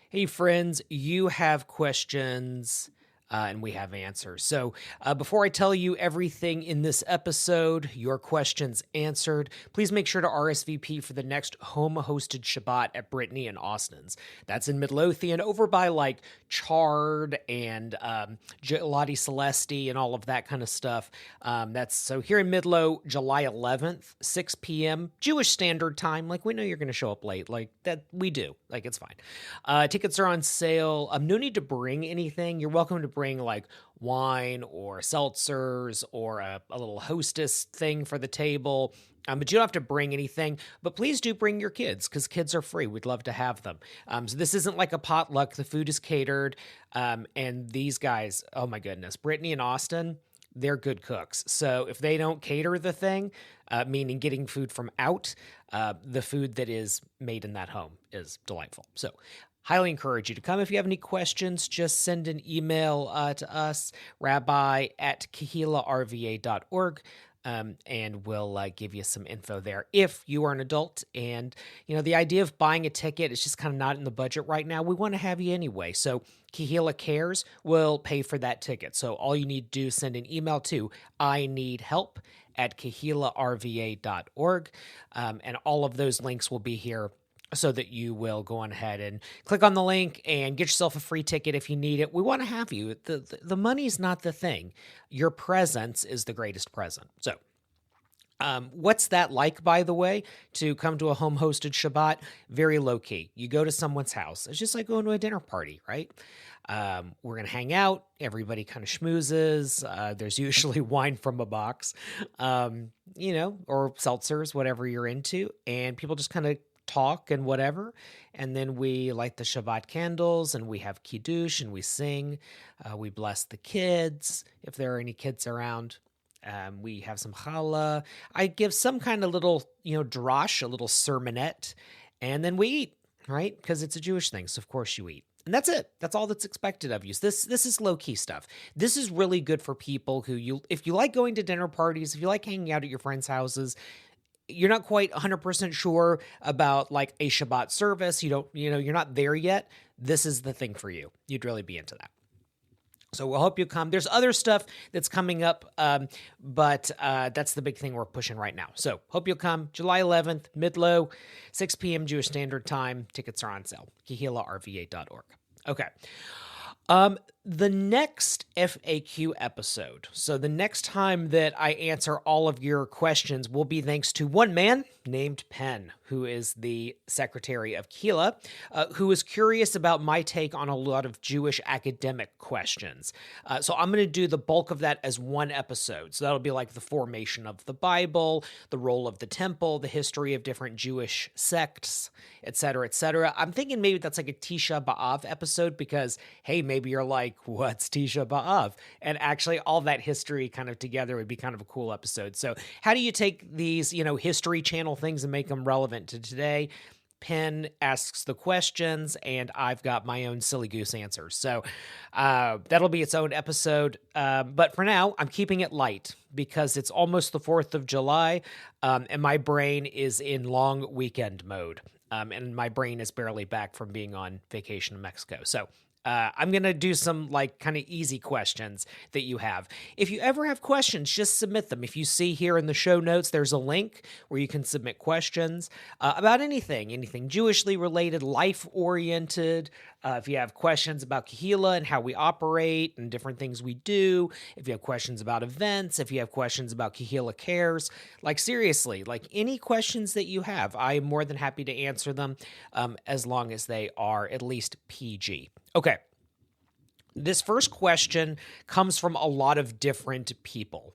Hey, friends, you have questions and we have answers. So before I tell you everything in this episode, your questions answered, please make sure to RSVP for the next home-hosted Shabbat at Brittany and Austin's. That's in Midlothian, over by like Chard and Lottie Celeste and all of that kind of stuff. That's so here in Midlo, July 11th, 6 p.m. Jewish Standard Time. Like, we know you're going to show up late. Like, that we do. Like, it's fine. Tickets are on sale. No need to bring anything. You're welcome to bring like wine or seltzers or a little hostess thing for the table. But you don't have to bring anything, but please do bring your kids because kids are free. We'd love to have them. So this isn't like a potluck. The food is catered. And these guys, oh my goodness, Brittany and Austin, they're good cooks. So if they don't cater the thing, meaning getting food from out, the food that is made in that home is delightful. So highly encourage you to come. If you have any questions, just send an email to us, rabbi@kehillah.rva.org, and we'll give you some info there if you are an adult. And, the idea of buying a ticket is just kind of not in the budget right now. We want to have you anyway. So Kehillah Cares will pay for that ticket. So all you need to do is send an email to INeedHelp@KehillahRVA.org. And all of those links will be here so that you will go on ahead and click on the link and get yourself a free ticket if you need it. We want to have you. The money's not the thing. Your presence is the greatest present. So what's that like, by the way, to come to a home-hosted Shabbat? Very low-key. You go to someone's house. It's just like going to a dinner party, right? We're going to hang out. Everybody kind of schmoozes. There's usually wine from a box, or seltzers, whatever you're into. And people just kind of talk and whatever, and then we light the Shabbat candles and we have kiddush and we sing. We bless the kids if there are any kids around. We have some challah. I give some kind of little, drash, a little sermonette, and then we eat, right? Because it's a Jewish thing, so of course you eat. And that's it. That's all that's expected of you. So this is low-key stuff. This is really good for people who if you like going to dinner parties, if you like hanging out at your friends' houses, you're not quite 100% sure about like a Shabbat service. You're not there yet. This is the thing for you. You'd really be into that. So we'll hope you come. There's other stuff that's coming up, but that's the big thing we're pushing right now. So hope you'll come. July 11th, Midlo, 6 p.m. Jewish Standard Time. Tickets are on sale. KehillahRVA.org. Okay. The next FAQ episode, so the next time that I answer all of your questions will be thanks to one man named Penn, who is the secretary of Kehillah, who is curious about my take on a lot of Jewish academic questions. So I'm going to do the bulk of that as one episode. So that'll be like the formation of the Bible, the role of the temple, the history of different Jewish sects, et cetera, et cetera. I'm thinking maybe that's like a Tisha B'Av episode because, hey, maybe you're like, what's Tisha B'Av? And actually all that history kind of together would be kind of a cool episode. So how do you take these, History Channel things and make them relevant to today? Penn asks the questions, and I've got my own silly goose answers. So that'll be its own episode. But for now, I'm keeping it light because it's almost the 4th of July, and my brain is in long weekend mode. And my brain is barely back from being on vacation in Mexico. So I'm going to do some like kind of easy questions that you have. If you ever have questions, just submit them. If you see here in the show notes, there's a link where you can submit questions about anything Jewishly related, life-oriented. If you have questions about Kehillah and how we operate and different things we do, if you have questions about events, if you have questions about Kehillah Cares, like seriously, like any questions that you have, I am more than happy to answer them as long as they are at least PG. Okay. This first question comes from a lot of different people.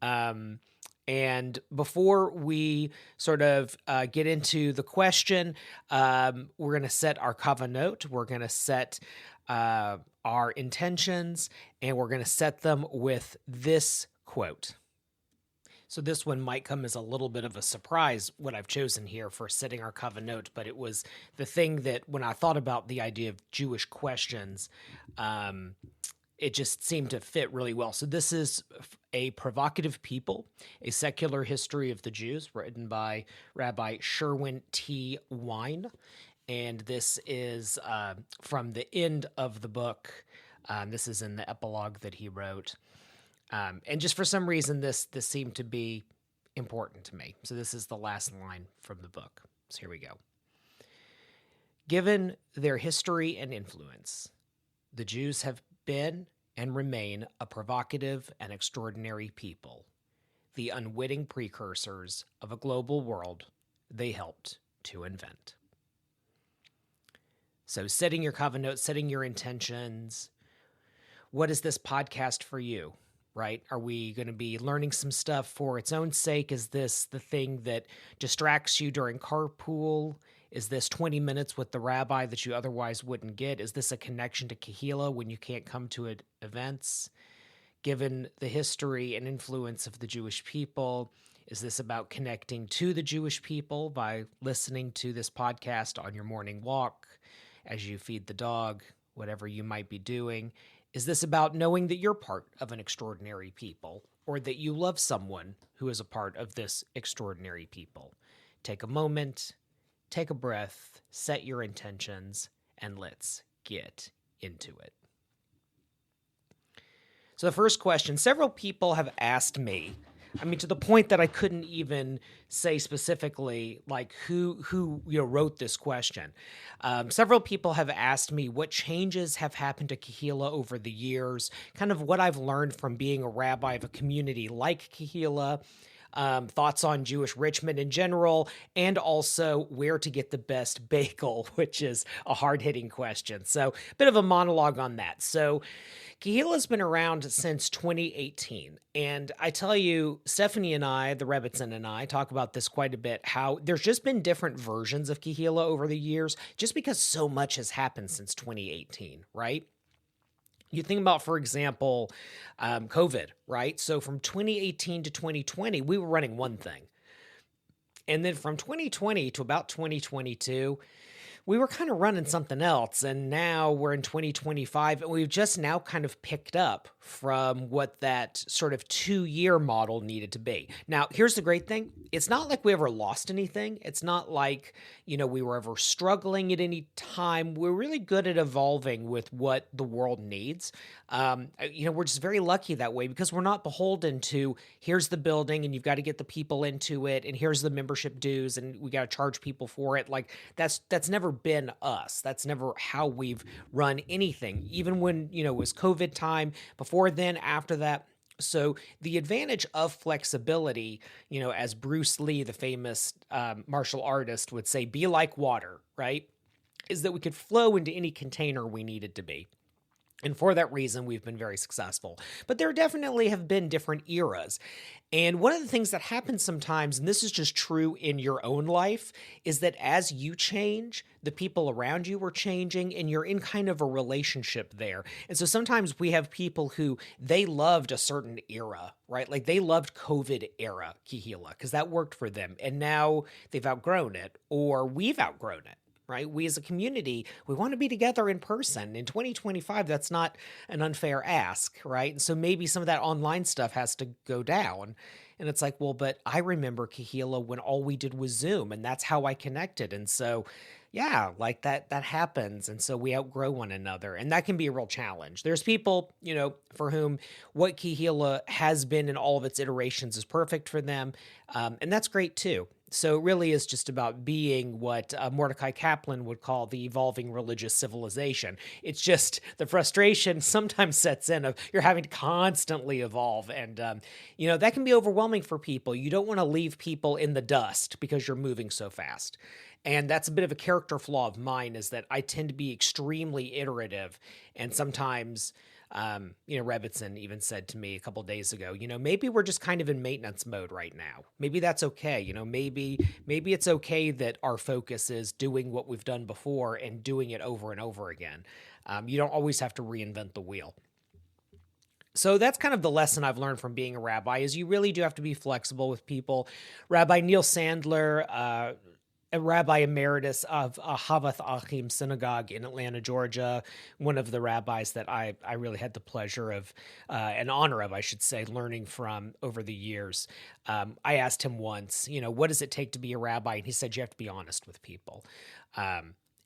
And before we sort of get into the question, we're going to set our kavanot, we're going to set our intentions, and we're going to set them with this quote. So this one might come as a little bit of a surprise, what I've chosen here for setting our kavanot, but it was the thing that when I thought about the idea of Jewish questions, it just seemed to fit really well. So this is A Provocative People, A Secular History of the Jews, written by Rabbi Sherwin T. Wine. and this is from the end of the book. This is in the epilogue that he wrote. And just for some reason, this seemed to be important to me. So this is the last line from the book. So here we go. Given their history and influence, the Jews have been and remain a provocative and extraordinary people, the unwitting precursors of a global world they helped to invent. So setting your covenant, setting your intentions. What is this podcast for you, right? Are we going to be learning some stuff for its own sake? Is this the thing that distracts you during carpool? Is this 20 minutes with the rabbi that you otherwise wouldn't get? Is this a connection to Kehillah when you can't come to events? Given the history and influence of the Jewish people, is this about connecting to the Jewish people by listening to this podcast on your morning walk, as you feed the dog, whatever you might be doing? Is this about knowing that you're part of an extraordinary people, or that you love someone who is a part of this extraordinary people? Take a moment, take a breath, set your intentions, and let's get into it. So the first question, several people have asked me, to the point that I couldn't even say specifically like who wrote this question. Several people have asked me what changes have happened to Kehillah over the years, kind of what I've learned from being a rabbi of a community like Kehillah, thoughts on Jewish Richmond in general, and also where to get the best bagel, which is a hard-hitting question. So a bit of a monologue on that. So Kehillah's been around since 2018, and I tell you, Stephanie and I, the Rebbitzin and I, talk about this quite a bit, how there's just been different versions of Kehillah over the years, just because so much has happened since 2018, right? You think about, for example, COVID, right? So from 2018 to 2020, we were running one thing. And then from 2020 to about 2022, we were kind of running something else. And now we're in 2025, and we've just now kind of picked up from what that sort of 2-year model needed to be. Now, here's the great thing. It's not like we ever lost anything. It's not like, we were ever struggling at any time. We're really good at evolving with what the world needs. We're just very lucky that way because we're not beholden to here's the building and you've got to get the people into it, and here's the membership dues and we got to charge people for it. Like that's never been us. That's never how we've run anything. Even when, it was COVID time, before then, after that. So the advantage of flexibility, as Bruce Lee, the famous martial artist, would say, be like water, right? Is that we could flow into any container we needed to be. And for that reason, we've been very successful. But there definitely have been different eras. And one of the things that happens sometimes, and this is just true in your own life, is that as you change, the people around you are changing, and you're in kind of a relationship there. And so sometimes we have people who they loved a certain era, right? Like they loved COVID era Kehillah because that worked for them. And now they've outgrown it, or we've outgrown it. Right? We as a community, we want to be together in person. In 2025, that's not an unfair ask, right? And so maybe some of that online stuff has to go down. And it's like, well, but I remember Kehillah when all we did was Zoom, and that's how I connected. And so, yeah, like that happens. And so we outgrow one another, and that can be a real challenge. There's people, for whom what Kehillah has been in all of its iterations is perfect for them. And that's great too. So it really is just about being what Mordecai Kaplan would call the evolving religious civilization. It's just the frustration sometimes sets in of you're having to constantly evolve. And, that can be overwhelming for people. You don't want to leave people in the dust because you're moving so fast. And that's a bit of a character flaw of mine, is that I tend to be extremely iterative. And sometimes, Rebbitzin even said to me a couple days ago, maybe we're just kind of in maintenance mode right now. Maybe that's okay. Maybe it's okay that our focus is doing what we've done before and doing it over and over again. You don't always have to reinvent the wheel. So that's kind of the lesson I've learned from being a rabbi, is you really do have to be flexible with people. Rabbi Neil Sandler, a rabbi emeritus of Havath Achim Synagogue in Atlanta, Georgia, one of the rabbis that I really had the pleasure of, an honor of, I should say, learning from over the years. I asked him once, what does it take to be a rabbi? And he said, you have to be honest with people.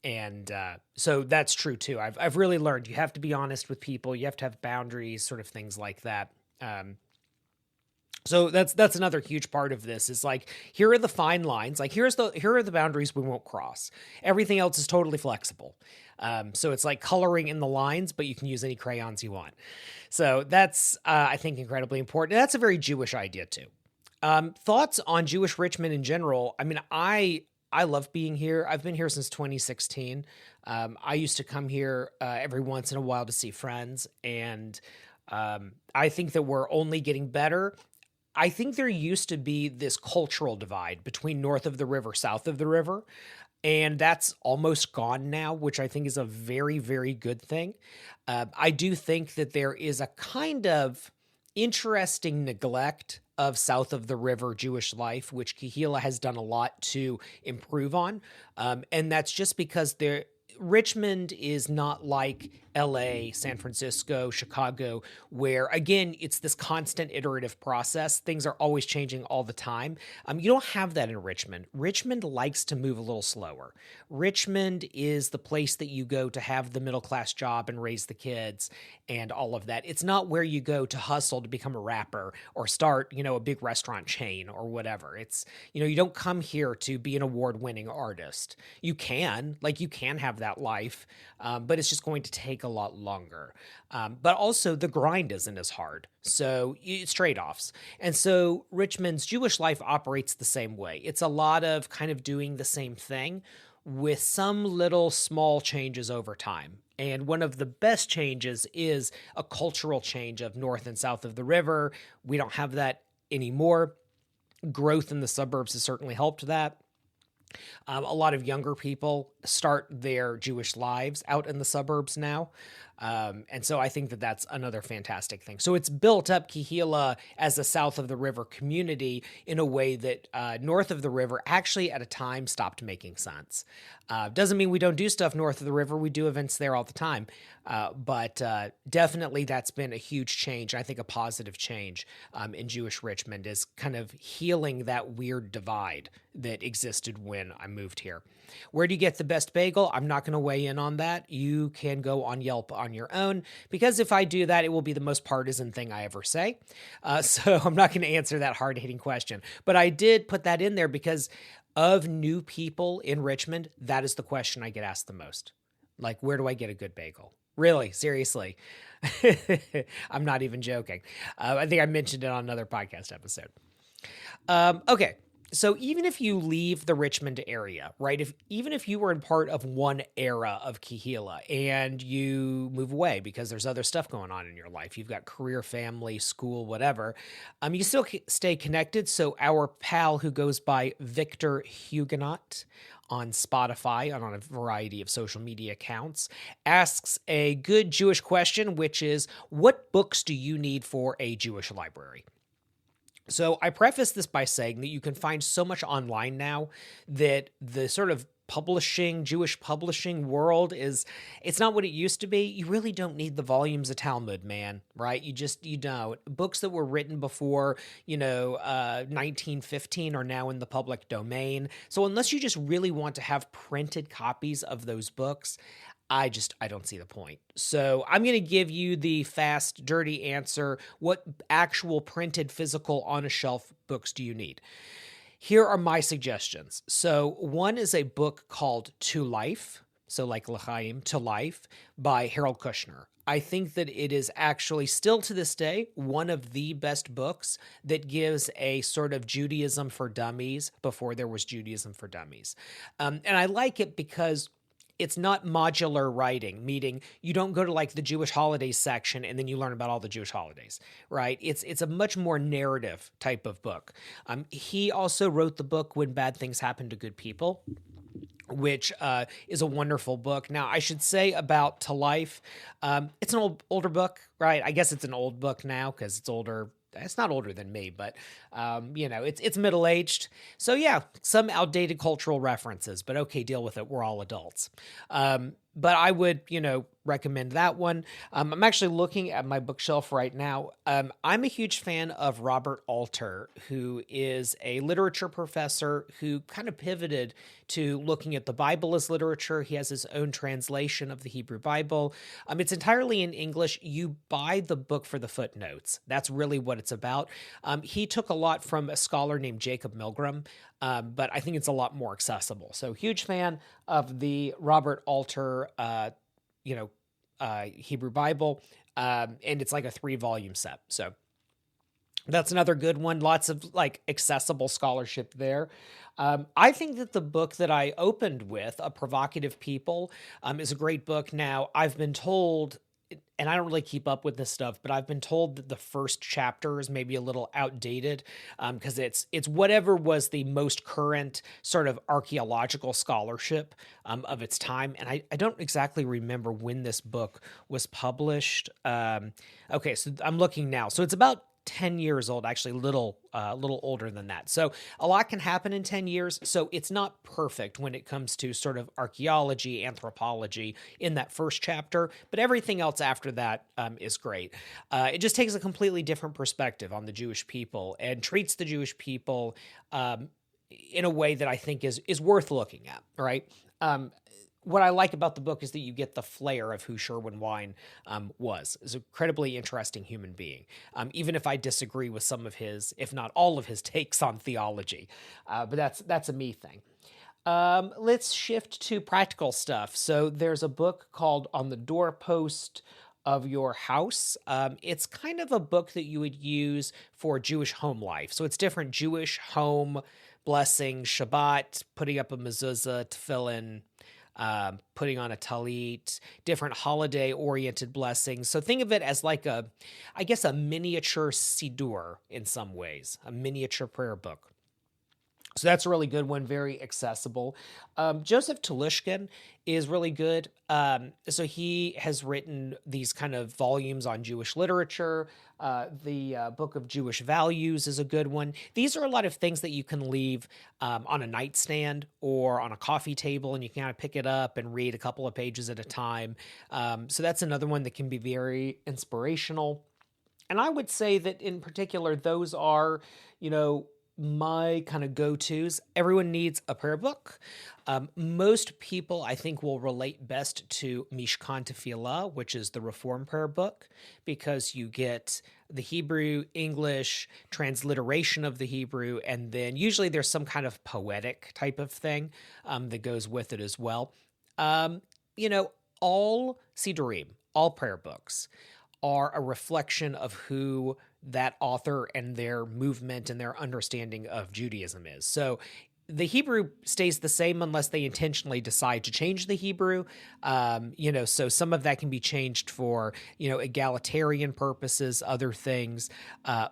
And so that's true too. I've really learned you have to be honest with people. You have to have boundaries, sort of things like that. So that's another huge part of this is like, here are the fine lines. Like here are the boundaries we won't cross. Everything else is totally flexible. So it's like coloring in the lines, but you can use any crayons you want. So that's, I think, incredibly important. And that's a very Jewish idea too. Thoughts on Jewish Richmond in general? I mean, I love being here. I've been here since 2016. I used to come here every once in a while to see friends, and I think that we're only getting better. I think there used to be this cultural divide between north of the river, south of the river, and that's almost gone now, which I think is a very, very good thing. I do think that there is a kind of interesting neglect of south of the river Jewish life, which Kehillah has done a lot to improve on. And that's just because Richmond is not like LA, San Francisco, Chicago, where again, it's this constant iterative process. Things are always changing all the time. You don't have that in Richmond. Richmond likes to move a little slower. Richmond is the place that you go to have the middle-class job and raise the kids and all of that. It's not where you go to hustle to become a rapper or start, a big restaurant chain or whatever. It's, you don't come here to be an award-winning artist. You can have that life, but it's just going to take a lot longer. But also the grind isn't as hard. So it's trade-offs. And so Richmond's Jewish life operates the same way. It's a lot of kind of doing the same thing with some little small changes over time. And one of the best changes is a cultural change of north and south of the river. We don't have that anymore. Growth in the suburbs has certainly helped that. A lot of younger people start their Jewish lives out in the suburbs now. And so I think that that's another fantastic thing. So it's built up Kehillah as a south of the river community in a way that north of the river actually at a time stopped making sense. Doesn't mean we don't do stuff north of the river. We do events there all the time. But definitely that's been a huge change. I think a positive change in Jewish Richmond is kind of healing that weird divide that existed when I moved here. Where do you get the best bagel? I'm not going to weigh in on that. You can go on Yelp on your own, because if I do that, it will be the most partisan thing I ever say. So I'm not going to answer that hard-hitting question. But I did put that in there because of new people in Richmond, that is the question I get asked the most. Like, where do I get a good bagel? Really, seriously. I'm not even joking. I think I mentioned it on another podcast episode. Okay. So even if you leave the Richmond area, right? Even if you were in part of one era of Kehillah and you move away because there's other stuff going on in your life, you've got career, family, school, whatever, you still stay connected. So our pal who goes by Victor Huguenot on Spotify and on a variety of social media accounts asks a good Jewish question, which is, what books do you need for a Jewish library? So I preface this by saying that you can find so much online now that the sort of Jewish publishing world it's not what it used to be. You really don't need the volumes of Talmud, man, right? You don't. Books that were written before, 1915 are now in the public domain. So unless you just really want to have printed copies of those books, I don't see the point. So I'm going to give you the fast, dirty answer. What actual printed, physical, on a shelf books do you need? Here are my suggestions. So one is a book called To Life, so like L'chaim, To Life, by Harold Kushner. I think that it is actually still to this day one of the best books that gives a sort of Judaism for dummies before there was Judaism for dummies. And I like it because it's not modular writing, meaning you don't go to like the Jewish holidays section and then you learn about all the Jewish holidays, right? It's a much more narrative type of book. He also wrote the book When Bad Things Happen to Good People, which is a wonderful book. Now, I should say about To Life, it's an older book, right? I guess it's an old book now because it's older. It's not older than me, but, it's middle-aged. So yeah, some outdated cultural references, but okay, deal with it. We're all adults. But I would, recommend that one. I'm actually looking at my bookshelf right now. I'm a huge fan of Robert Alter, who is a literature professor who kind of pivoted to looking at the Bible as literature. He has his own translation of the Hebrew Bible. It's entirely in English. You buy the book for the footnotes. That's really what it's about. He took a lot from a scholar named Jacob Milgram, but I think it's a lot more accessible. So huge fan of the Robert Alter, Hebrew Bible, and it's like a 3-volume set. So that's another good one. Lots of like accessible scholarship there. I think that the book that I opened with, A Provocative People, is a great book. Now, I've been told, and I don't really keep up with this stuff, but I've been told that the first chapter is maybe a little outdated because it's whatever was the most current sort of archaeological scholarship of its time. And I don't exactly remember when this book was published. Okay, so I'm looking now. So it's about 10 years old, actually little older than that. So a lot can happen in 10 years. So it's not perfect when it comes to sort of archaeology, anthropology in that first chapter, but everything else after that is great. It just takes a completely different perspective on the Jewish people and treats the Jewish people in a way that I think is worth looking at, right? What I like about the book is that you get the flair of who Sherwin Wine was. He's an incredibly interesting human being, even if I disagree with some of his, if not all of his takes on theology. But that's a me thing. Let's shift to practical stuff. So there's a book called On the Doorpost of Your House. It's kind of a book that you would use for Jewish home life. So it's different Jewish home blessings, Shabbat, putting up a mezuzah, tefillin, putting on a talit, different holiday-oriented blessings. So think of it as like a miniature siddur in some ways, a miniature prayer book. So that's a really good one, very accessible. Joseph Telushkin is really good. So he has written these kind of volumes on Jewish literature. The Book of Jewish Values is a good one. These are a lot of things that you can leave on a nightstand or on a coffee table, and you can kind of pick it up and read a couple of pages at a time. So that's another one that can be very inspirational. And I would say that in particular, those are, my kind of go-tos. Everyone needs a prayer book. Most people, I think, will relate best to Mishkan Tefillah, which is the Reform prayer book, because you get the Hebrew, English, transliteration of the Hebrew, and then usually there's some kind of poetic type of thing that goes with it as well. All Siddurim, all prayer books, are a reflection of who that author and their movement and their understanding of Judaism is. So the Hebrew stays the same unless they intentionally decide to change the Hebrew. So some of that can be changed for, egalitarian purposes, other things.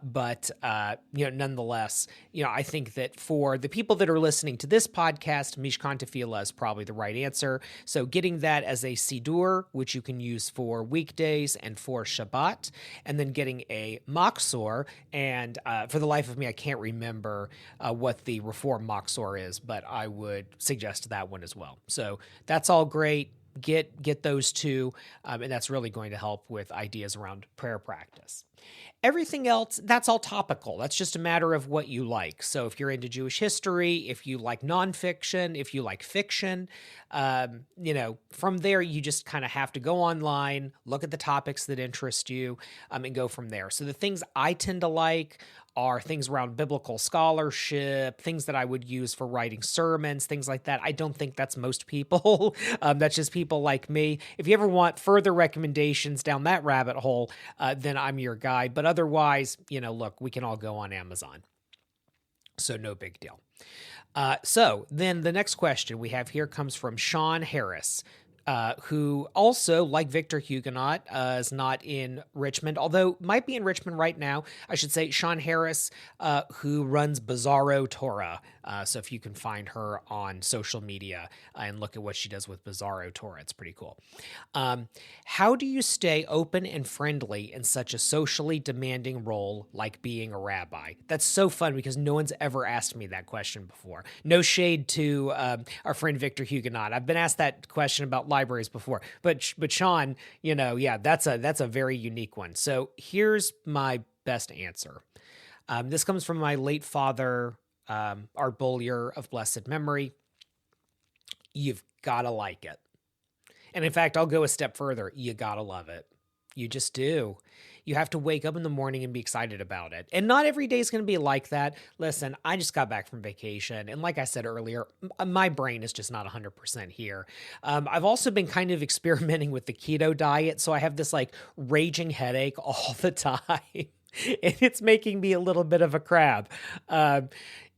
But nonetheless, I think that for the people that are listening to this podcast, Mishkan Tefillah is probably the right answer. So getting that as a Siddur, which you can use for weekdays and for Shabbat, and then getting a Machzor. And for the life of me, I can't remember what the Reform Machzor is, but I would suggest that one as well. So that's all great. Get those two, and that's really going to help with ideas around prayer practice. Everything else, that's all topical. That's just a matter of what you like. So if you're into Jewish history, if you like nonfiction, if you like fiction, from there you just kind of have to go online, look at the topics that interest you, and go from there. So the things I tend to like are things around biblical scholarship, things that I would use for writing sermons, things like that. I don't think that's most people. That's just people like me. If you ever want further recommendations down that rabbit hole, then I'm your guy. But otherwise, look, we can all go on Amazon. So no big deal. So then the next question we have here comes from Sean Harris, who also, like Victor Huguenot, is not in Richmond, although might be in Richmond right now. I should say Sean Harris, who runs Bizarro Torah So if you can find her on social media and look at what she does with Bizarro Torah, it's pretty cool. How do you stay open and friendly in such a socially demanding role like being a rabbi? That's so fun because no one's ever asked me that question before. No shade to our friend Victor Huguenot. I've been asked that question about libraries before, but Sean, that's a very unique one. So here's my best answer. This comes from my late father, Art Beaulieu of blessed memory. You've got to like it. And in fact, I'll go a step further. You got to love it. You just do. You have to wake up in the morning and be excited about it. And not every day is going to be like that. Listen, I just got back from vacation. And like I said earlier, my brain is just not 100% here. I've also been kind of experimenting with the keto diet. So I have this like raging headache all the time. And it's making me a little bit of a crab.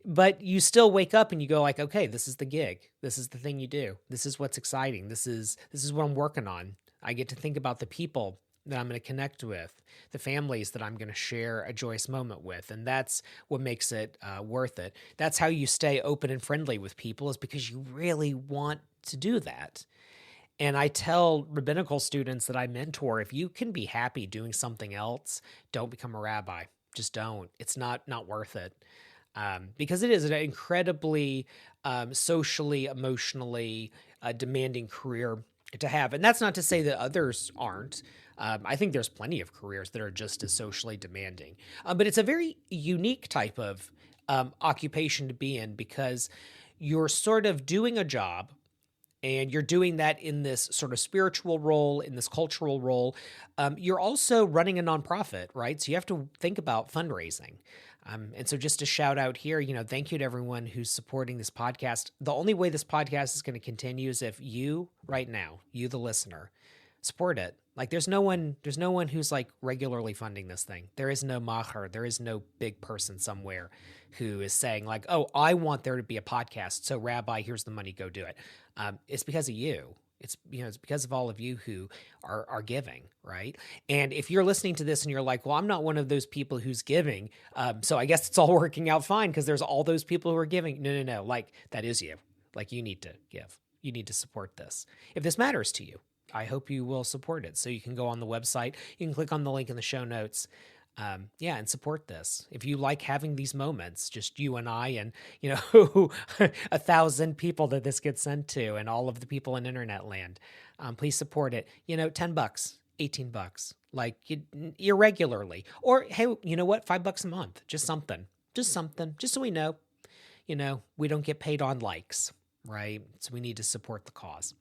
But you still wake up and you go like, okay, this is the gig. This is the thing you do. This is what's exciting. This is what I'm working on. I get to think about the people that I'm going to connect with, the families that I'm going to share a joyous moment with. And that's what makes it worth it. That's how you stay open and friendly with people, is because you really want to do that. And I tell rabbinical students that I mentor, if you can be happy doing something else, don't become a rabbi. Just don't. It's not worth it. Because it is an incredibly socially, emotionally demanding career to have. And that's not to say that others aren't. I think there's plenty of careers that are just as socially demanding. But it's a very unique type of occupation to be in, because you're sort of doing a job, and you're doing that in this sort of spiritual role, in this cultural role. You're also running a nonprofit, right? So you have to think about fundraising. And so just to shout out here, thank you to everyone who's supporting this podcast. The only way this podcast is going to continue is if you right now, you, the listener, support it. Like there's no one who's like regularly funding this thing. There is no macher. There is no big person somewhere who is saying like, oh, I want there to be a podcast. So Rabbi, here's the money, go do it. It's because of you. It's because of all of you who are giving, right? And if you're listening to this and you're like, well, I'm not one of those people who's giving, so I guess it's all working out fine because there's all those people who are giving. No. Like that is you. Like you need to give. You need to support this. If this matters to you, I hope you will support it. So you can go on the website. You can click on the link in the show notes. And support this. If you like having these moments, just you and I and, 1,000 people that this gets sent to and all of the people in internet land, please support it. $10, $18, like irregularly, or hey, you know what? $5 a month, just something, just so we know, we don't get paid on likes, right? So we need to support the cause.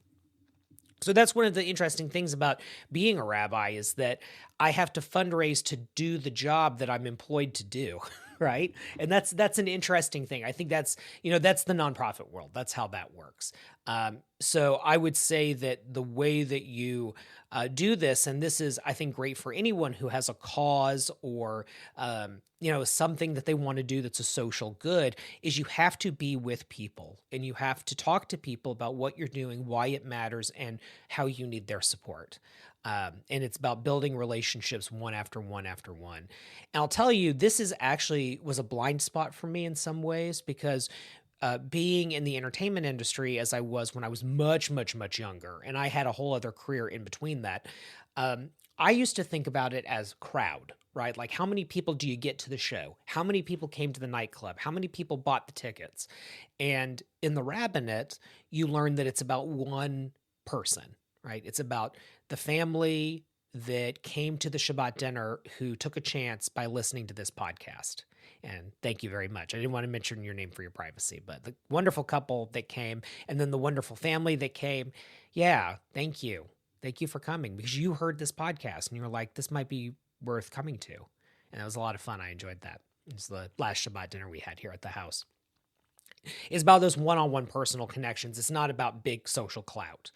So that's one of the interesting things about being a rabbi, is that I have to fundraise to do the job that I'm employed to do, right? And that's an interesting thing. I think that's the nonprofit world. That's how that works. So I would say that the way that you do this, and this is, I think, great for anyone who has a cause or something that they want to do that's a social good, is you have to be with people and you have to talk to people about what you're doing, why it matters, and how you need their support. And it's about building relationships one after one after one. And I'll tell you, this was a blind spot for me in some ways, because being in the entertainment industry as I was when I was much, much, much younger, and I had a whole other career in between that, I used to think about it as crowd, right? Like how many people do you get to the show? How many people came to the nightclub? How many people bought the tickets? And in the rabbinate, you learn that it's about one person, right? It's about the family that came to the Shabbat dinner who took a chance by listening to this podcast. And thank you very much. I didn't want to mention your name for your privacy, but the wonderful couple that came, and then the wonderful family that came. Yeah, thank you. Thank you for coming, because you heard this podcast and you were like, this might be worth coming to. And it was a lot of fun. I enjoyed that. It was the last Shabbat dinner we had here at the house. It's about those one-on-one personal connections. It's not about big social clout.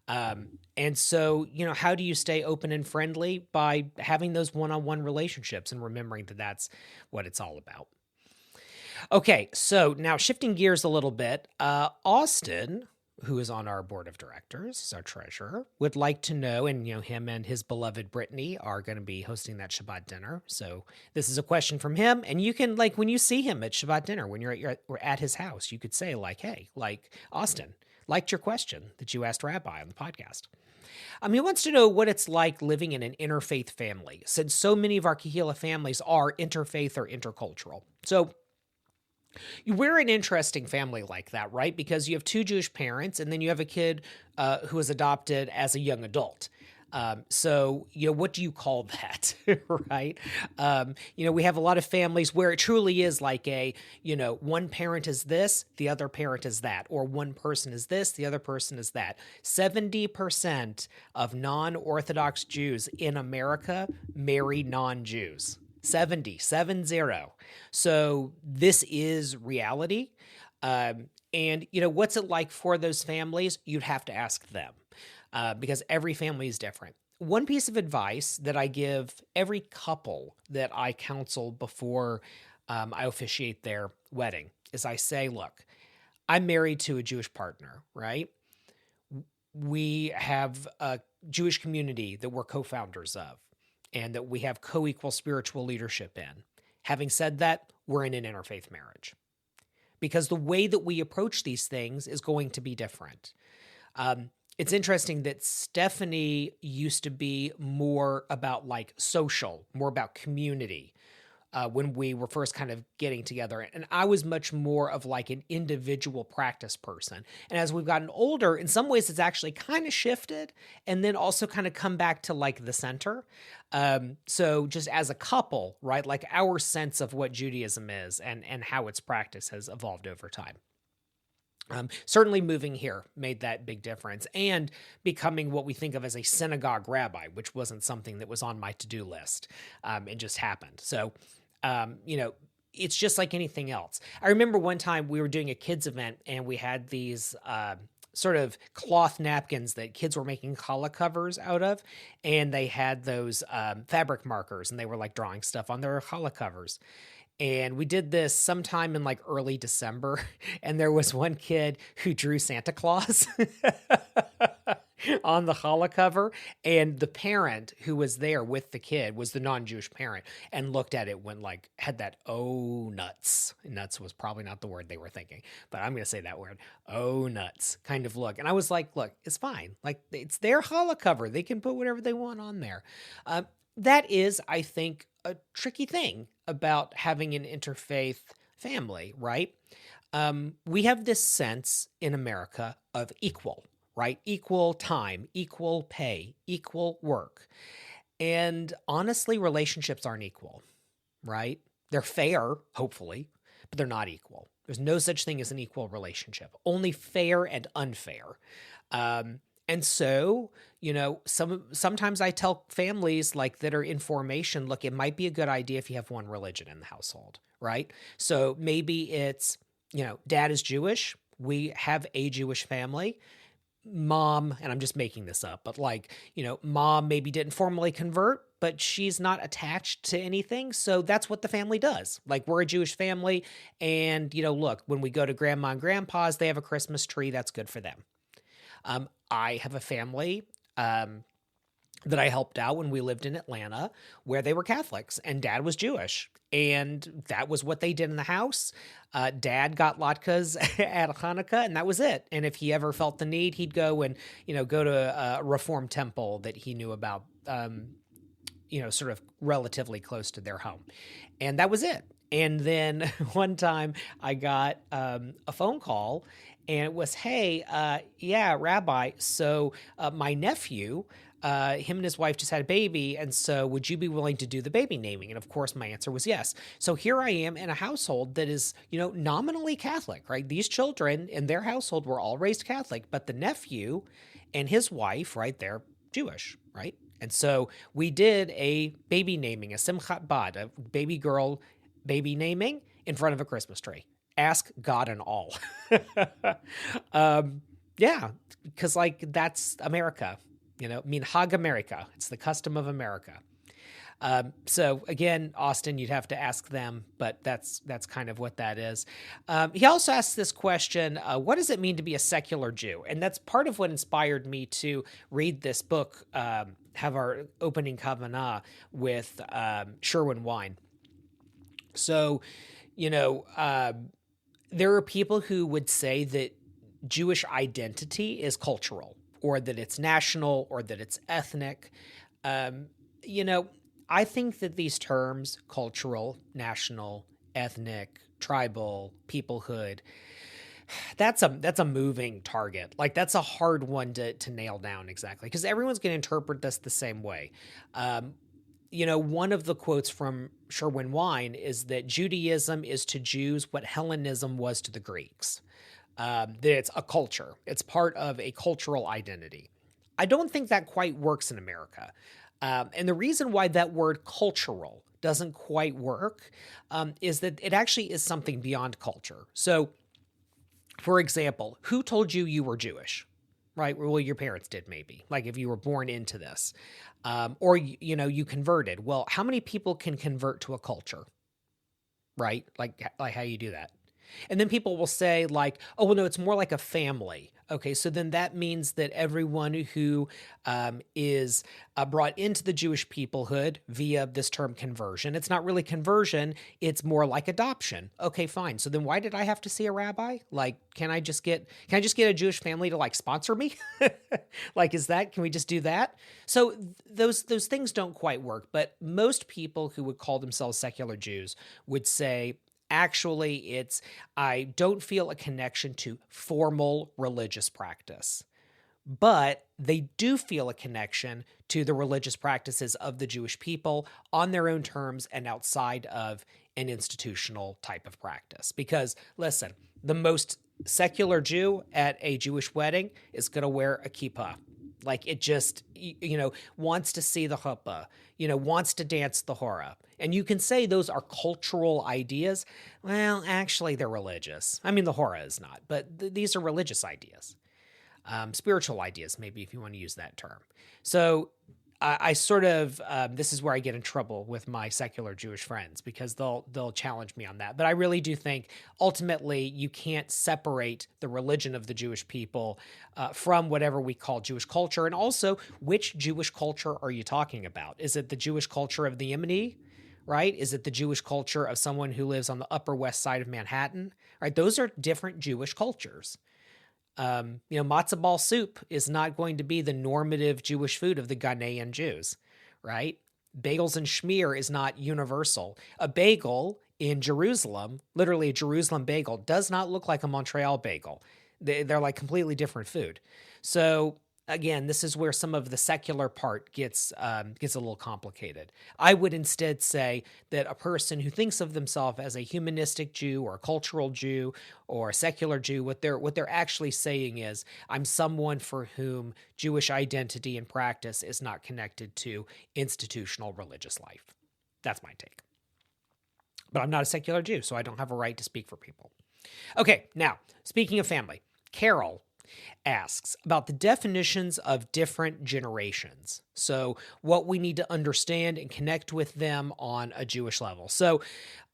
And so, how do you stay open and friendly? By having those one-on-one relationships and remembering that that's what it's all about. Okay, so now shifting gears a little bit, Austin, who is on our board of directors, is our treasurer, would like to know, and him and his beloved Brittany are going to be hosting that Shabbat dinner. So this is a question from him, and you can, like, when you see him at Shabbat dinner, when you're at his house, you could say, like, hey, like, Austin, liked your question that you asked Rabbi on the podcast. He wants to know what it's like living in an interfaith family, since so many of our Kehillah families are interfaith or intercultural. So we're an interesting family like that, right? Because you have two Jewish parents, and then you have a kid who was adopted as a young adult. So, what do you call that, right? We have a lot of families where it truly is like one parent is this, the other parent is that, or one person is this, the other person is that. 70% of non-Orthodox Jews in America marry non-Jews. 70. So this is reality. And what's it like for those families? You'd have to ask them. Because every family is different. One piece of advice that I give every couple that I counsel before I officiate their wedding is I say, look, I'm married to a Jewish partner, right? We have a Jewish community that we're co-founders of and that we have co-equal spiritual leadership in. Having said that, we're in an interfaith marriage because the way that we approach these things is going to be different. It's interesting that Stephanie used to be more about like social, more about community when we were first kind of getting together. And I was much more of like an individual practice person. And as we've gotten older, in some ways it's actually kind of shifted and then also kind of come back to like the center. So just as a couple, right, like our sense of what Judaism is and how its practice has evolved over time. Certainly moving here made that big difference and becoming what we think of as a synagogue rabbi, which wasn't something that was on my to-do list. It just happened. So, it's just like anything else. I remember one time we were doing a kids event and we had these sort of cloth napkins that kids were making challah covers out of. And they had those fabric markers and they were like drawing stuff on their challah covers. And we did this sometime in like early December. And there was one kid who drew Santa Claus on the challah cover. And the parent who was there with the kid was the non-Jewish parent and looked at it when like had that, oh, nuts. Nuts was probably not the word they were thinking, but I'm going to say that word. Oh, nuts kind of look. And I was like, look, it's fine. Like it's their challah cover. They can put whatever they want on there. That is, I think, a tricky thing about having an interfaith family, right? We have this sense in America of equal, right? Equal time, equal pay, equal work. And honestly, relationships aren't equal, right? They're fair, hopefully, but they're not equal. There's no such thing as an equal relationship, only fair and unfair. And so, sometimes I tell families like that are in formation, look, it might be a good idea if you have one religion in the household, right? So maybe it's, dad is Jewish. We have a Jewish family. Mom, and I'm just making this up, but like, mom maybe didn't formally convert, but she's not attached to anything. So that's what the family does. Like we're a Jewish family. And, look, when we go to grandma and grandpa's, they have a Christmas tree. That's good for them. I have a family that I helped out when we lived in Atlanta where they were Catholics and dad was Jewish. And that was what they did in the house. Dad got latkes at Hanukkah and that was it. And if he ever felt the need, he'd go and, go to a Reform temple that he knew about, sort of relatively close to their home. And that was it. And then one time I got a phone call and it was, hey, Rabbi, so my nephew, him and his wife just had a baby, and so would you be willing to do the baby naming? And of course, my answer was yes. So here I am in a household that is, nominally Catholic, right? These children in their household were all raised Catholic, but the nephew and his wife, right, they're Jewish, right? And so we did a baby naming, a simchat bat, a baby girl baby naming in front of a Christmas tree. Ask God and all. Because like that's America, Minhag America. It's the custom of America. So again, Austin, you'd have to ask them, but that's kind of what that is. He also asked this question, what does it mean to be a secular Jew? And that's part of what inspired me to read this book, have our opening kavanah with Sherwin Wine. So, there are people who would say that Jewish identity is cultural, or that it's national, or that it's ethnic. I think that these terms, cultural, national, ethnic, tribal, peoplehood, that's a moving target. Like, that's a hard one to nail down exactly, because everyone's going to interpret this the same way. One of the quotes from Sherwin Wine is that Judaism is to Jews what Hellenism was to the Greeks. That it's a culture. It's part of a cultural identity. I don't think that quite works in America. And the reason why that word cultural doesn't quite work is that it actually is something beyond culture. So, for example, who told you you were Jewish? Right? Well, your parents did, maybe. Like, if you were born into this. Or, you converted. Well, how many people can convert to a culture? Right? Like how you do that. And then people will say, like, oh, well, no, it's more like a family. Okay, so then that means that everyone who is brought into the Jewish peoplehood via this term conversion, it's not really conversion, it's more like adoption. Okay, fine. So then why did I have to see a rabbi? Like, can I just get a Jewish family to, like, sponsor me? Like, can we just do that? So those things don't quite work, but most people who would call themselves secular Jews would say, actually, I don't feel a connection to formal religious practice, but they do feel a connection to the religious practices of the Jewish people on their own terms and outside of an institutional type of practice. Because, listen, the most secular Jew at a Jewish wedding is going to wear a kippah. Like, it just, wants to see the chuppah, wants to dance the hora. And you can say those are cultural ideas. Well, actually, they're religious. I mean, the hora is not, but these are religious ideas. Spiritual ideas, maybe, if you want to use that term. So I sort of, this is where I get in trouble with my secular Jewish friends, because they'll challenge me on that. But I really do think ultimately you can't separate the religion of the Jewish people from whatever we call Jewish culture. And also, which Jewish culture are you talking about? Is it the Jewish culture of the Yemeni, right? Is it the Jewish culture of someone who lives on the Upper West Side of Manhattan? Right? Those are different Jewish cultures. Matzo ball soup is not going to be the normative Jewish food of the Ghanaian Jews, right? Bagels and schmear is not universal. A bagel in Jerusalem, literally a Jerusalem bagel, does not look like a Montreal bagel. They're like completely different food. So again, this is where some of the secular part gets a little complicated. I would instead say that a person who thinks of themselves as a humanistic Jew or a cultural Jew or a secular Jew, what they're actually saying is, I'm someone for whom Jewish identity and practice is not connected to institutional religious life. That's my take. But I'm not a secular Jew, so I don't have a right to speak for people. Okay, now, speaking of family, Carol asks about the definitions of different generations. So what we need to understand and connect with them on a Jewish level. So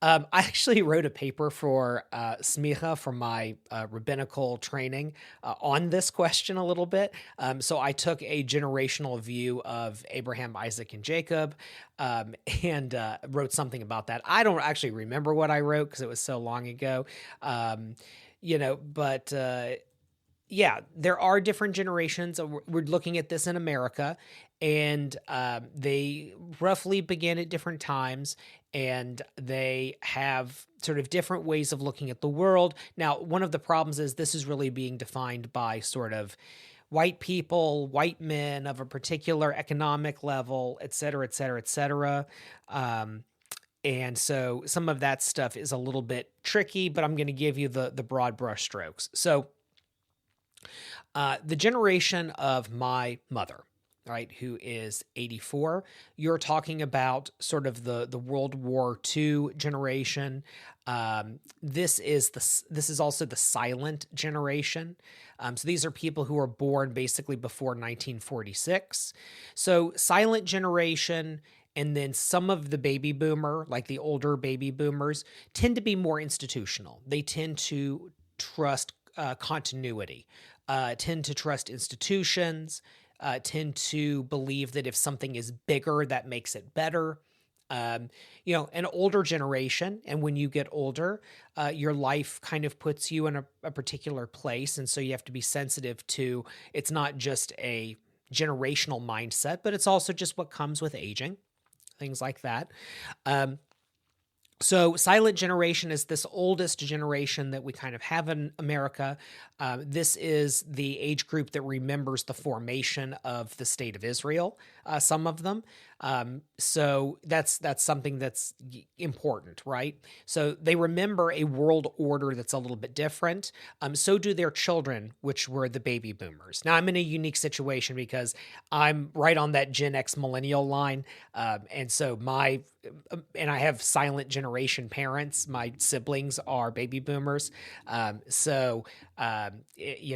I actually wrote a paper for Smicha for my rabbinical training on this question a little bit. So I took a generational view of Abraham, Isaac, and Jacob and wrote something about that. I don't actually remember what I wrote because it was so long ago, but yeah, there are different generations. We're looking at this in America, and they roughly begin at different times, and they have sort of different ways of looking at the world. Now, one of the problems is this is really being defined by sort of white people, white men of a particular economic level, et cetera, et cetera, et cetera. And so some of that stuff is a little bit tricky, but I'm going to give you the broad brush strokes. So the generation of my mother, right, who is 84, you're talking about sort of the World War II generation. This is also the silent generation. So these are people who were born basically before 1946. So silent generation, And then some of the baby boomer, like the older baby boomers, tend to be more institutional. They tend to trust continuity, tend to trust institutions, tend to believe that if something is bigger, that makes it better. An older generation, and when you get older, your life kind of puts you in a particular place. And so you have to be sensitive to, it's not just a generational mindset, but it's also just what comes with aging, things like that. So silent generation is this oldest generation that we kind of have in America. This is the age group that remembers the formation of the state of Israel, some of them. So that's something that's important, right? So they remember a world order that's a little bit different. So do their children, which were the baby boomers. Now I'm in a unique situation because I'm right on that Gen X millennial line. And I have silent generation parents. My siblings are baby boomers.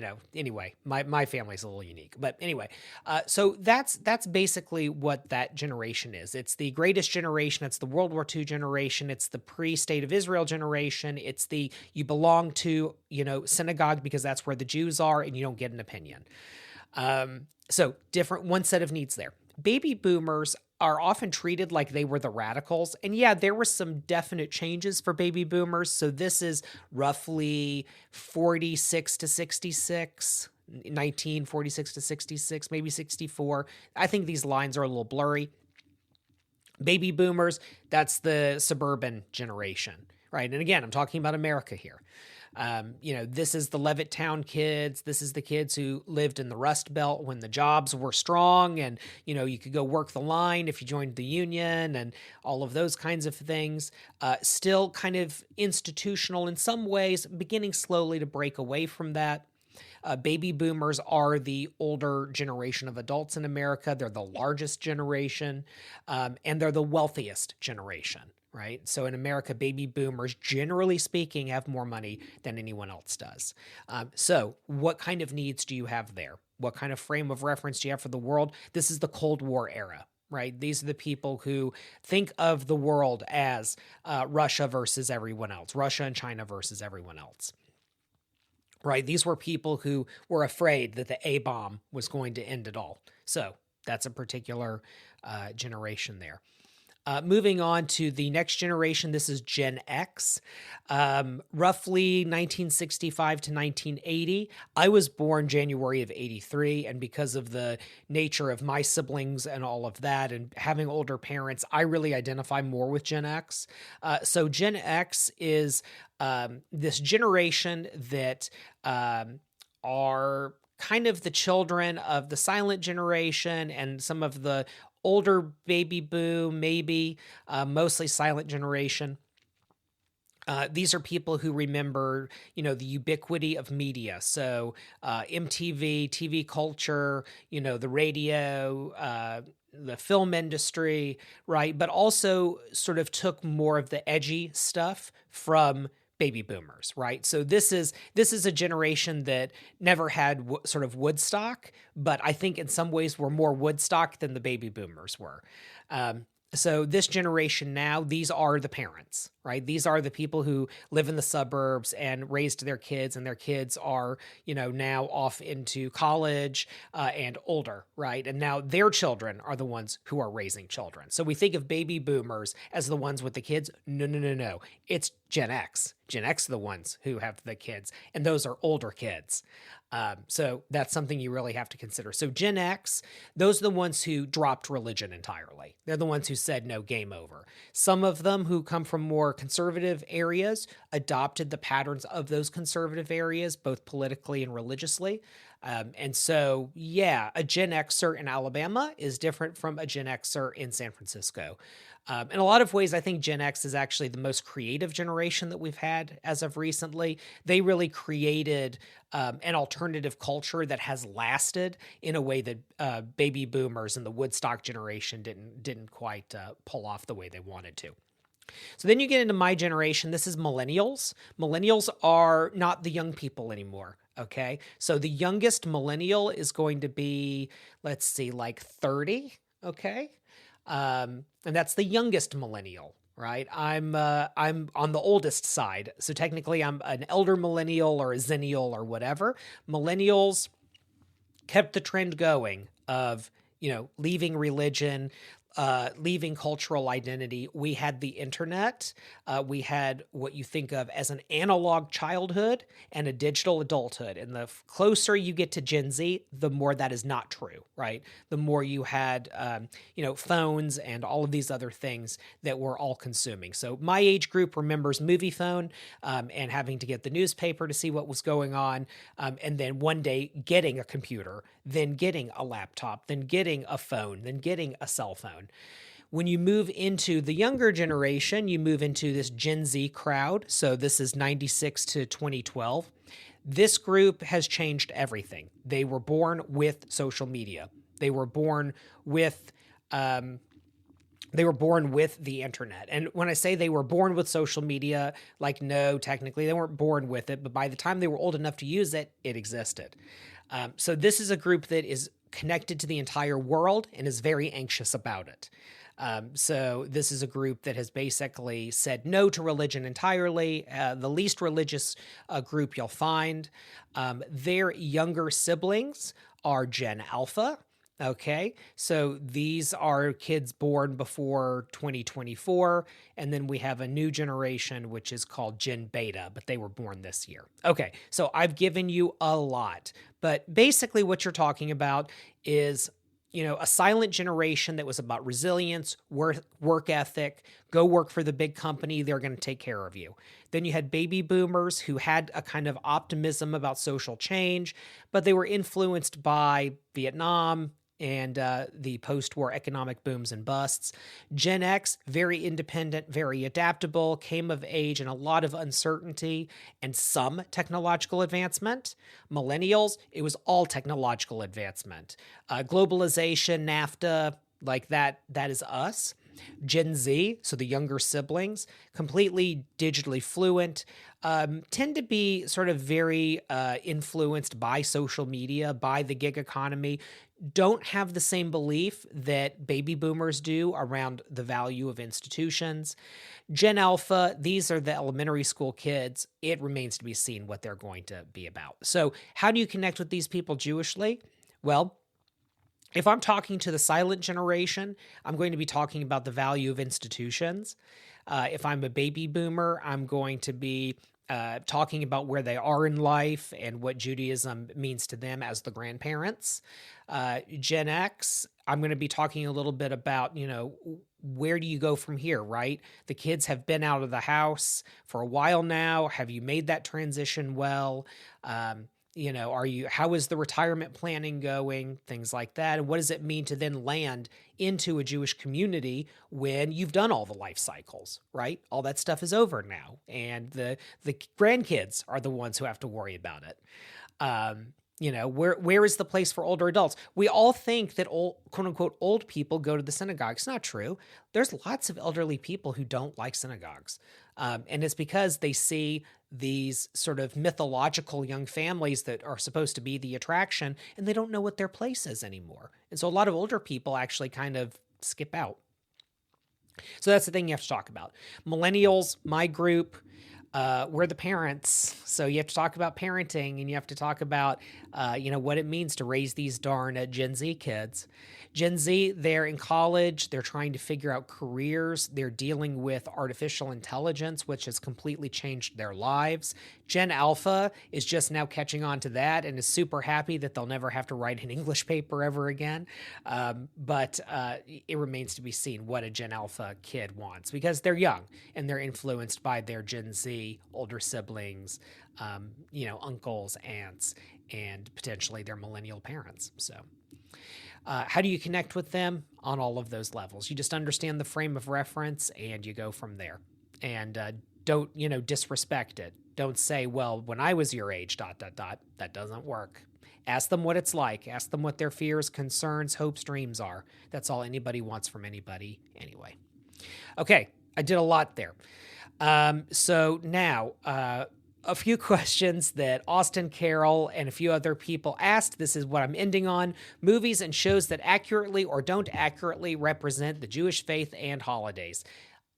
Anyway, my family's a little unique, but anyway, so that's basically what that generation is. It's the greatest generation. It's the World War II generation. It's the pre-State of Israel generation. It's you belong to, synagogue because that's where the Jews are and you don't get an opinion. So different, one set of needs there. Baby boomers are often treated like they were the radicals. And yeah, there were some definite changes for baby boomers. So this is roughly 46 to 66, 1946 to 66, maybe 64. I think these lines are a little blurry. Baby boomers, that's the suburban generation, right? And again, I'm talking about America here. This is the Levittown kids. This is the kids who lived in the Rust Belt when the jobs were strong and, you could go work the line if you joined the union and all of those kinds of things. Still kind of institutional in some ways, beginning slowly to break away from that. Baby boomers are the older generation of adults in America. They're the largest generation, and they're the wealthiest generation. Right? So in America, baby boomers, generally speaking, have more money than anyone else does. So what kind of needs do you have there? What kind of frame of reference do you have for the world? This is the Cold War era, right? These are the people who think of the world as Russia versus everyone else, Russia and China versus everyone else. Right? These were people who were afraid that the A-bomb was going to end it all. So that's a particular generation there. Moving on to the next generation, this is Gen X, roughly 1965 to 1980. I was born January of 83, and because of the nature of my siblings and all of that, and having older parents, I really identify more with Gen X. So Gen X is this generation that are kind of the children of the silent generation and some of the older baby boom, maybe, mostly silent generation. These are people who remember, the ubiquity of media. So MTV, TV culture, the radio, the film industry, right? But also sort of took more of the edgy stuff from baby boomers, right? So this is a generation that never had sort of Woodstock, but I think in some ways were more Woodstock than the baby boomers were. So this generation now, these are the parents, right? These are the people who live in the suburbs and raised their kids, and their kids are, now off into college and older, right? And now their children are the ones who are raising children. So we think of baby boomers as the ones with the kids. No. It's Gen X. Gen X are the ones who have the kids, and those are older kids. So that's something you really have to consider. So Gen X, those are the ones who dropped religion entirely. They're the ones who said, no, game over. Some of them who come from more conservative areas adopted the patterns of those conservative areas, both politically and religiously. And so, yeah, a Gen Xer in Alabama is different from a Gen Xer in San Francisco. In a lot of ways, I think Gen X is actually the most creative generation that we've had as of recently. They really created an alternative culture that has lasted in a way that baby boomers and the Woodstock generation didn't quite pull off the way they wanted to. So then you get into my generation. This is millennials. Millennials are not the young people anymore. Okay. So the youngest millennial is going to be, let's see, like 30. Okay. And that's the youngest millennial, right? I'm on the oldest side, so technically I'm an elder millennial or a zennial or whatever. Millennials kept the trend going of, leaving religion, leaving cultural identity. We had the internet. We had what you think of as an analog childhood and a digital adulthood. And the closer you get to Gen Z, the more that is not true, right? The more you had, phones and all of these other things that we're all consuming. So my age group remembers movie phone and having to get the newspaper to see what was going on. And then one day getting a computer, then getting a laptop, then getting a phone, then getting a cell phone. When you move into the younger generation, you move into this Gen Z crowd. So this is 96 to 2012. This group has changed everything. They were born with social media. They were born with the internet. And when I say they were born with social media, no, technically they weren't born with it, but by the time they were old enough to use it, it existed. So this is a group that is connected to the entire world and is very anxious about it. So this is a group that has basically said no to religion entirely, the least religious group you'll find. Their younger siblings are Gen Alpha. Okay, so these are kids born before 2024, and then we have a new generation, which is called Gen Beta, but they were born this year. Okay, so I've given you a lot, but basically what you're talking about is, a silent generation that was about resilience, work ethic, go work for the big company, they're going to take care of you. Then you had baby boomers who had a kind of optimism about social change, but they were influenced by Vietnam and the post-war economic booms and busts. Gen X, very independent, very adaptable, came of age in a lot of uncertainty and some technological advancement. Millennials, it was all technological advancement. Globalization, NAFTA, that is us. Gen Z, so the younger siblings, completely digitally fluent, tend to be sort of very influenced by social media, by the gig economy, don't have the same belief that baby boomers do around the value of institutions. Gen Alpha, these are the elementary school kids. It remains to be seen what they're going to be about. So how do you connect with these people Jewishly? Well, if I'm talking to the silent generation, I'm going to be talking about the value of institutions. If I'm a baby boomer, I'm going to be talking about where they are in life and what Judaism means to them as the grandparents. Gen X, I'm going to be talking a little bit about, where do you go from here, right? The kids have been out of the house for a while now. Have you made that transition well? How is the retirement planning going? Things like that. And what does it mean to then land into a Jewish community when you've done all the life cycles, right? All that stuff is over now. And the grandkids are the ones who have to worry about it. Where is the place for older adults? We all think that quote unquote old people go to the synagogue. It's not true. There's lots of elderly people who don't like synagogues. And it's because they see these sort of mythological young families that are supposed to be the attraction, and they don't know what their place is anymore. And so a lot of older people actually kind of skip out. So that's the thing you have to talk about. Millennials, my group, we're the parents. So you have to talk about parenting, and you have to talk about, what it means to raise these darn Gen Z kids. Gen Z, they're in college. They're trying to figure out careers. They're dealing with artificial intelligence, which has completely changed their lives. Gen Alpha is just now catching on to that and is super happy that they'll never have to write an English paper ever again. But it remains to be seen what a Gen Alpha kid wants, because they're young and they're influenced by their Gen Z older siblings, uncles, aunts, and potentially their millennial parents. So how do you connect with them? On all of those levels. You just understand the frame of reference and you go from there. And don't, disrespect it. Don't say, well, when I was your age, ... That doesn't work. Ask them what it's like. Ask them what their fears, concerns, hopes, dreams are. That's all anybody wants from anybody anyway. Okay, I did a lot there. So now, a few questions that Austin Carroll and a few other people asked. This is what I'm ending on. Movies and shows that accurately or don't accurately represent the Jewish faith and holidays.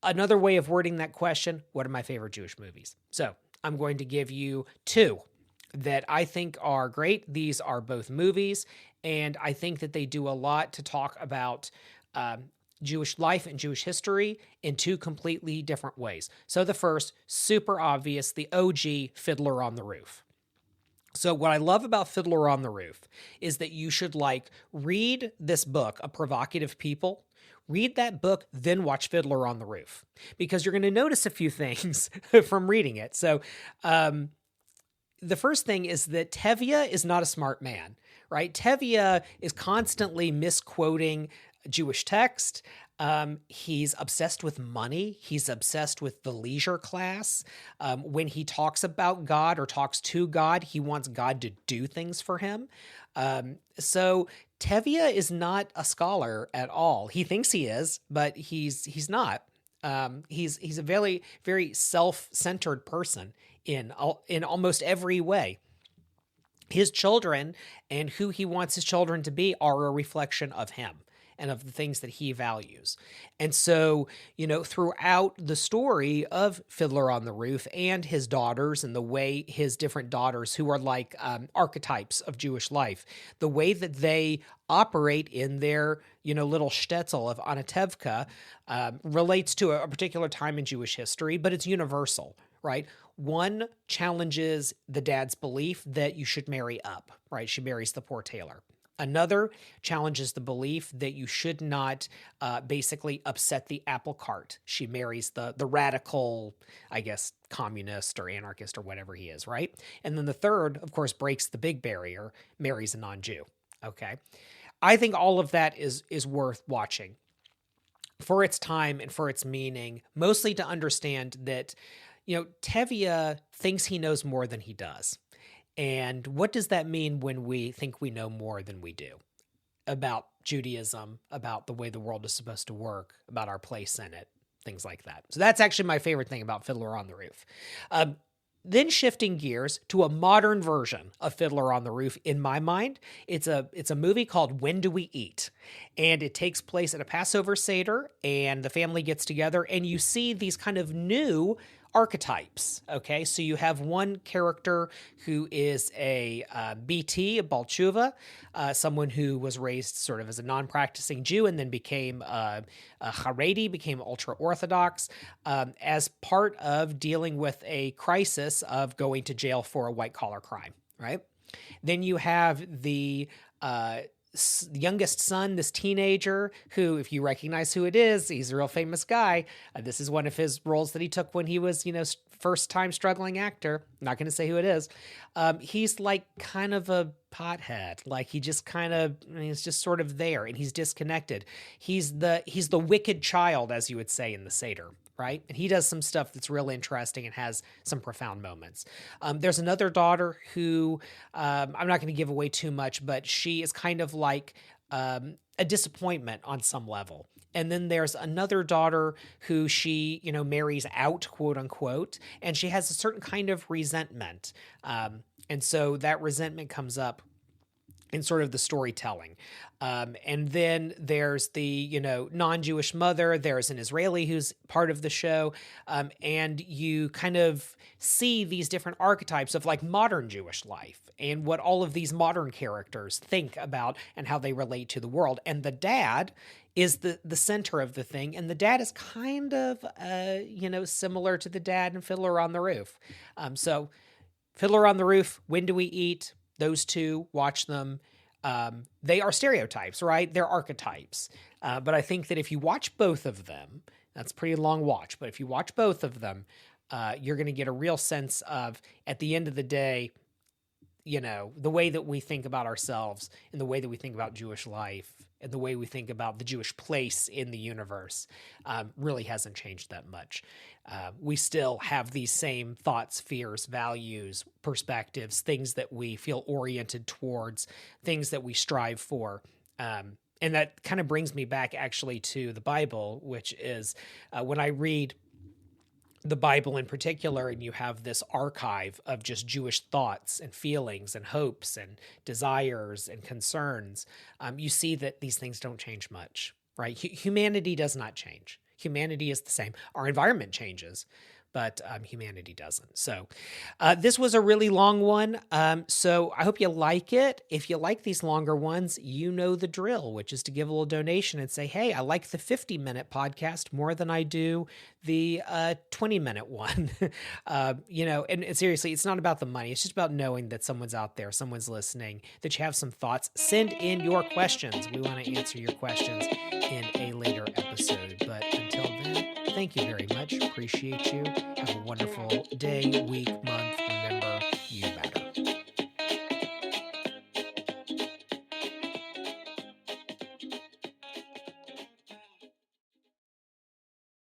Another way of wording that question, what are my favorite Jewish movies? So I'm going to give you two that I think are great. These are both movies, and I think that they do a lot to talk about Jewish life and Jewish history in two completely different ways. So the first, super obvious, the OG Fiddler on the Roof. So what I love about Fiddler on the Roof is that you should read this book, A Provocative People. Read that book, then watch Fiddler on the Roof, because you're going to notice a few things from reading it. So the first thing is that Tevye is not a smart man, right? Tevye is constantly misquoting Jewish text. He's obsessed with money. He's obsessed with the leisure class. When he talks about God or talks to God, he wants God to do things for him. So Tevye is not a scholar at all. He thinks he is, but he's not. He's a very, very self-centered person in almost every way. His children and who he wants his children to be are a reflection of him and of the things that he values. And so, throughout the story of Fiddler on the Roof and his daughters and the way his different daughters, who are like archetypes of Jewish life, the way that they operate in their, little shtetl of Anatevka relates to a particular time in Jewish history, but it's universal, right? One challenges the dad's belief that you should marry up, right? She marries the poor tailor. Another challenges the belief that you should not basically upset the apple cart. She marries the radical, I guess, communist or anarchist or whatever he is, right? And then the third, of course, breaks the big barrier, marries a non-Jew, okay? I think all of that is worth watching for its time and for its meaning, mostly to understand that, Tevye thinks he knows more than he does. And what does that mean when we think we know more than we do about Judaism, about the way the world is supposed to work, about our place in it, things like that? So that's actually my favorite thing about Fiddler on the Roof. Then shifting gears to a modern version of Fiddler on the Roof, in my mind, it's a movie called When Do We Eat? And it takes place at a Passover Seder, and the family gets together, and you see these kind of new archetypes, okay? So you have one character who is a BT, a Baal Tshuva, someone who was raised sort of as a non-practicing Jew and then became a Haredi, became ultra-Orthodox, as part of dealing with a crisis of going to jail for a white-collar crime, right? Then you have the youngest son, this teenager, who, if you recognize who it is, he's a real famous guy. This is one of his roles that he took when he was, first time struggling actor. Not going to say who it is. He's like kind of a pothead. Like he's just sort of there and he's disconnected. He's the wicked child, as you would say in the Seder, right? And he does some stuff that's real interesting and has some profound moments. There's another daughter who, I'm not going to give away too much, but she is kind of like a disappointment on some level. And then there's another daughter who she, marries out, quote unquote, and she has a certain kind of resentment. And so that resentment comes up in sort of the storytelling. And then there's the, non-Jewish mother. There's an Israeli who's part of the show. And you kind of see these different archetypes of like modern Jewish life and what all of these modern characters think about and how they relate to the world. And the dad is the center of the thing. And the dad is kind of, similar to the dad in Fiddler on the Roof. So Fiddler on the Roof, When Do We Eat? Those two, watch them. They are stereotypes, right? They're archetypes. But I think that if you watch both of them, that's a pretty long watch, but if you watch both of them, you're going to get a real sense of, at the end of the day, the way that we think about ourselves and the way that we think about Jewish life and the way we think about the Jewish place in the universe really hasn't changed that much. We still have these same thoughts, fears, values, perspectives, things that we feel oriented towards, things that we strive for. And that kind of brings me back actually to the Bible, which is when I read the Bible in particular, and you have this archive of just Jewish thoughts and feelings and hopes and desires and concerns, you see that these things don't change much, right? Humanity does not change. Humanity is the same. Our environment changes, but humanity doesn't. So this was a really long one. So I hope you like it. If you like these longer ones, you know the drill, which is to give a little donation and say, hey, I like the 50-minute podcast more than I do the 20-minute one. And seriously, it's not about the money. It's just about knowing that someone's out there, someone's listening, that you have some thoughts. Send in your questions. We want to answer your questions in a later episode. But until then, thank you very much. Appreciate you. Have a wonderful day, week, month,